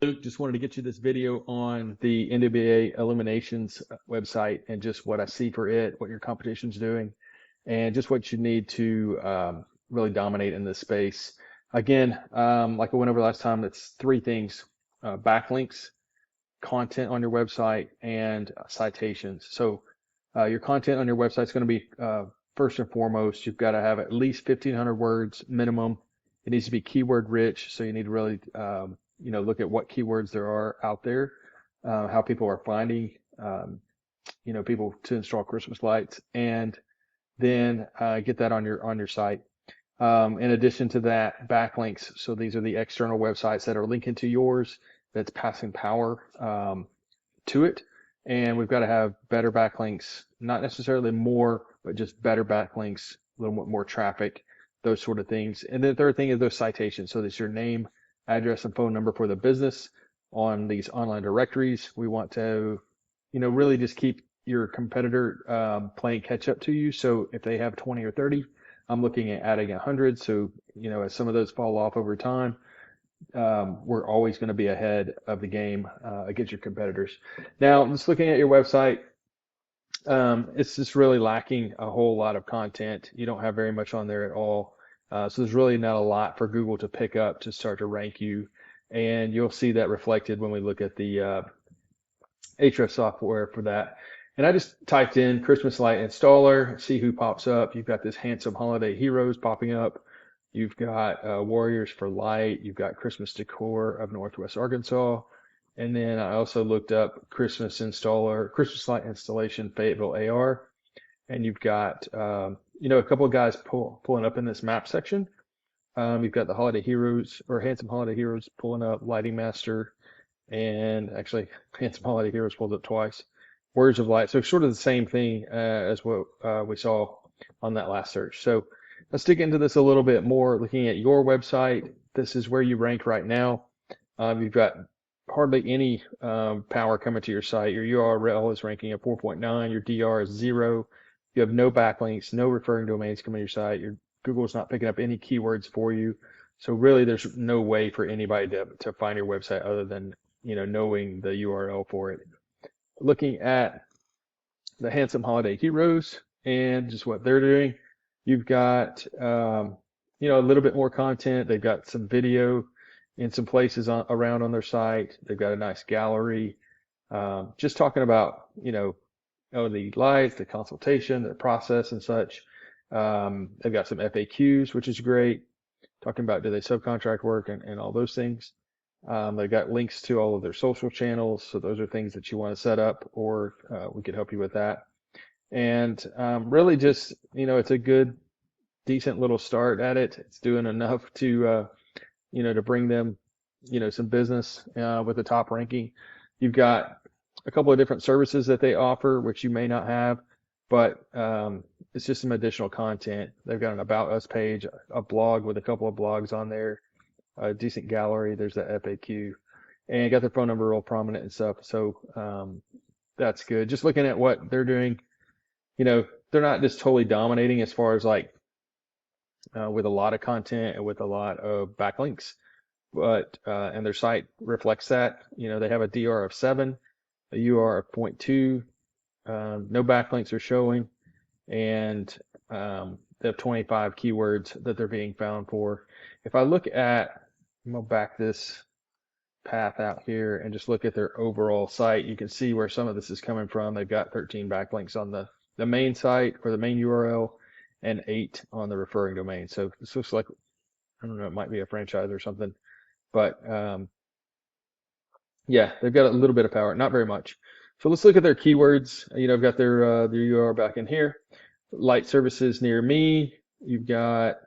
Luke, just wanted to get you this video on the NWA Illuminations website and just what I see for it, what your competition's doing, and just what you need to really dominate in this space. Again, like I went over last time, it's three things: backlinks, content on your website, and citations. So your content on your website is going to be first and foremost, you've got to have at least 1,500 words minimum. It needs to be keyword rich, so you need to really look at what keywords there are out there, how people are finding people to install Christmas lights, and then get that on your site. In addition to that, backlinks. So these are the external websites that are linking to yours, that's passing power to it. And we've got to have better backlinks, not necessarily more, but just better backlinks, a little bit more traffic, those sort of things. And then the third thing is those citations. So that's your name, address, and phone number for the business on these online directories. We want to, really just keep your competitor playing catch up to you. So if they have 20 or 30, I'm looking at adding 100. So, as some of those fall off over time, we're always going to be ahead of the game against your competitors. Now, just looking at your website, it's just really lacking a whole lot of content. You don't have very much on there at all. So there's really not a lot for Google to pick up to start to rank you. And you'll see that reflected when we look at the Ahrefs software for that. And I just typed in Christmas light installer, see who pops up. You've got this handsome holiday heroes popping up. You've got Warriors for Light. You've got Christmas Decor of Northwest Arkansas. And then I also looked up Christmas light installation, Fayetteville AR. And you've got, a couple of guys pulling up in this map section. You've got the Holiday Heroes or Handsome Holiday Heroes pulling up, Lighting Master, and actually Handsome Holiday Heroes pulled up twice. Words of Light. So sort of the same thing as what we saw on that last search. So let's dig into this a little bit more. Looking at your website, this is where you rank right now. You've got hardly any power coming to your site. Your URL is ranking at 4.9. Your DR is 0. You have no backlinks, no referring domains coming to your site. Your Google's not picking up any keywords for you. So really, there's no way for anybody to find your website other than knowing the URL for it. Looking at the Handsome Holiday Heroes and just what they're doing, you've got a little bit more content. They've got some video in some places around on their site. They've got a nice gallery, just talking about LED lights, the consultation, the process, and such. They've got some FAQs, which is great, talking about do they subcontract work and all those things. They've got links to all of their social channels, so those are things that you want to set up, or we could help you with that. And really just, it's a good, decent little start at it. It's doing enough to, to bring them, some business with the top ranking. You've got a couple of different services that they offer, which you may not have, but it's just some additional content. They've got an About Us page, a blog with a couple of blogs on there, a decent gallery. There's the FAQ, and got their phone number real prominent and stuff. So that's good. Just looking at what they're doing, they're not just totally dominating as far as like with a lot of content and with a lot of backlinks, but and their site reflects that. They have a DR of 7, a UR of 0.2, no backlinks are showing, and they have 25 keywords that they're being found for. If I look at, I'm gonna back this path out here and just look at their overall site, you can see where some of this is coming from. They've got 13 backlinks on the main site or the main URL, and 8 on the referring domain. So this looks like, I don't know, it might be a franchise or something, but yeah, they've got a little bit of power, not very much. So let's look at their keywords. I've got their URL back in here. Light services near me. You've got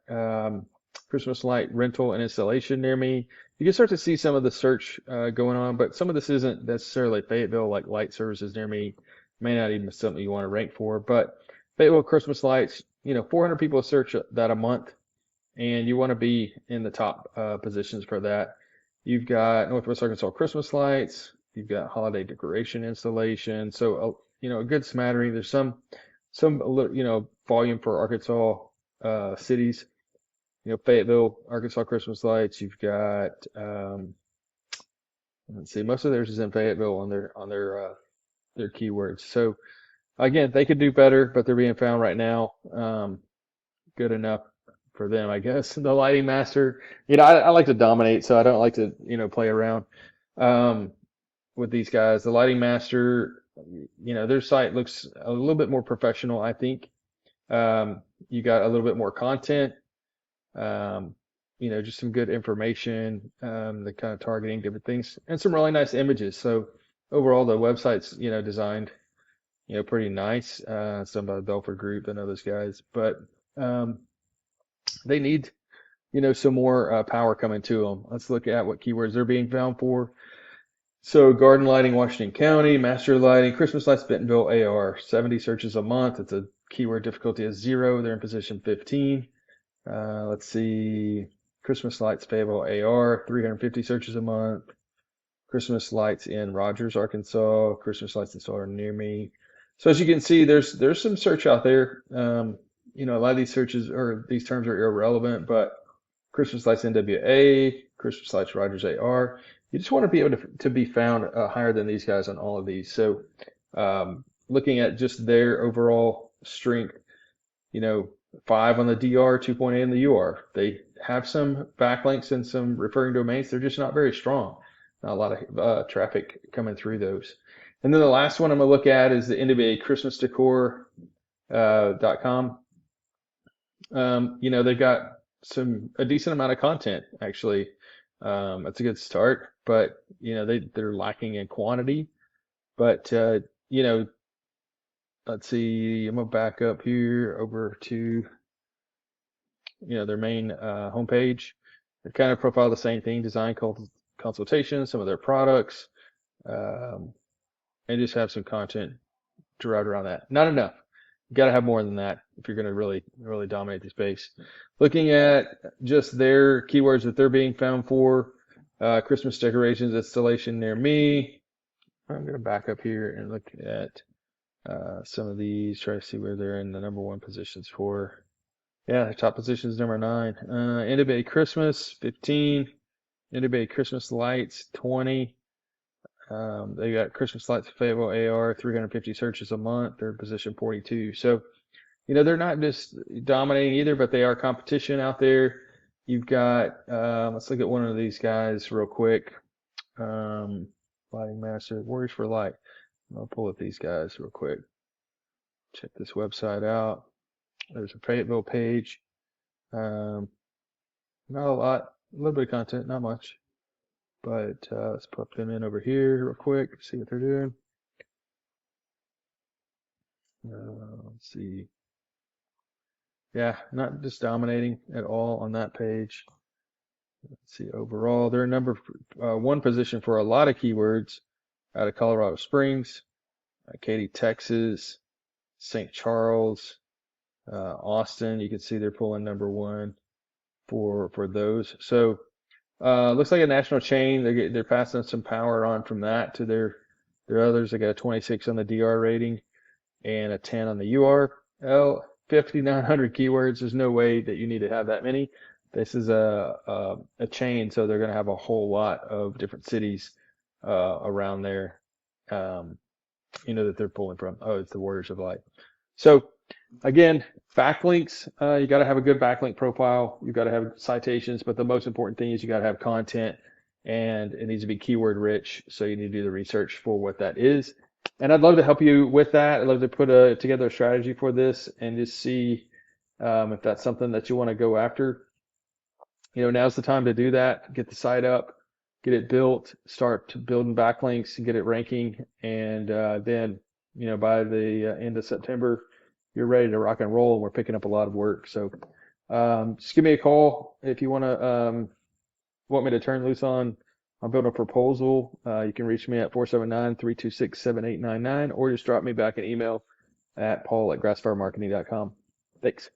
Christmas light rental and installation near me. You can start to see some of the search going on, but some of this isn't necessarily Fayetteville, like light services near me. May not even be something you want to rank for, but Fayetteville Christmas lights, 400 people search that a month, and you want to be in the top positions for that. You've got Northwest Arkansas Christmas lights. You've got holiday decoration installation. So, a good smattering. There's some volume for Arkansas cities. Fayetteville, Arkansas Christmas lights. You've got Let's see, most of theirs is in Fayetteville on their keywords. So again, they could do better, but they're being found right now. Good enough for them, I guess. The Lighting Master, I like to dominate, so I don't like to, play around with these guys. The Lighting Master, their site looks a little bit more professional, I think. You got a little bit more content, just some good information, the kind of targeting different things, and some really nice images. So overall, the website's, designed, pretty nice. Done by the Belford Group. I know those guys, but they need, some more power coming to them. Let's look at what keywords they're being found for. So garden lighting, Washington County, master lighting, Christmas lights, Bentonville, AR, 70 searches a month. It's a keyword difficulty is 0. They're in position 15. Let's see, Christmas lights, Fayetteville, AR, 350 searches a month. Christmas lights in Rogers, Arkansas, Christmas lights installed near me. So as you can see, there's some search out there. A lot of these searches or these terms are irrelevant, but Christmas lights NWA, Christmas lights Rogers AR. You just want to be able to be found higher than these guys on all of these. So looking at just their overall strength, 5 on the DR, 2.8 on the UR. They have some backlinks and some referring domains. They're just not very strong. Not a lot of traffic coming through those. And then the last one I'm going to look at is the NWA Christmas Decor.com. They've got a decent amount of content, actually. That's a good start, but they're lacking in quantity. But let's see, I'm gonna back up here over to their main homepage. They kind of profile the same thing: design consultation, some of their products, and just have some content derived around that. Not enough. You got to have more than that if you're going to really, really dominate the space. Looking at just their keywords that they're being found for, Christmas decorations installation near me. I'm going to back up here and look at some of these, try to see where they're in the #1 positions for. Yeah, the top position is #9. NWA Christmas, 15. NWA Christmas lights, 20. They got Christmas lights Fayetteville AR, 350 searches a month. They're in position 42. So, they're not just dominating either, but they are competition out there. You've got, let's look at one of these guys real quick. Lighting Master, Warriors for Light. I'll pull up these guys real quick. Check this website out. There's a Fayetteville page. Not a lot, a little bit of content, not much. But let's put them in over here real quick, see what they're doing. Let's see. Yeah, not just dominating at all on that page. Let's see, overall, they're #1 position for a lot of keywords out of Colorado Springs, Katy, Texas, St. Charles, Austin. You can see they're pulling #1 for those. So looks like a national chain. They're passing some power on from that to their others. They got a 26 on the DR rating and a 10 on the URL. 5,900 keywords. There's no way that you need to have that many. This is a chain, so they're going to have a whole lot of different cities around there, that they're pulling from. Oh, it's the Warriors of Light. So again, backlinks, you got to have a good backlink profile. You got to have citations, but the most important thing is you got to have content, and it needs to be keyword rich. So you need to do the research for what that is. And I'd love to help you with that. I'd love to put together a strategy for this and just see if that's something that you want to go after. Now's the time to do that. Get the site up, get it built, start building backlinks and get it ranking. And then, by the end of September, you're ready to rock and roll. And we're picking up a lot of work. So just give me a call if you want me to turn loose on building a proposal. You can reach me at 479-326-7899 or just drop me back an email at paul@grassfiremarketing.com. Thanks.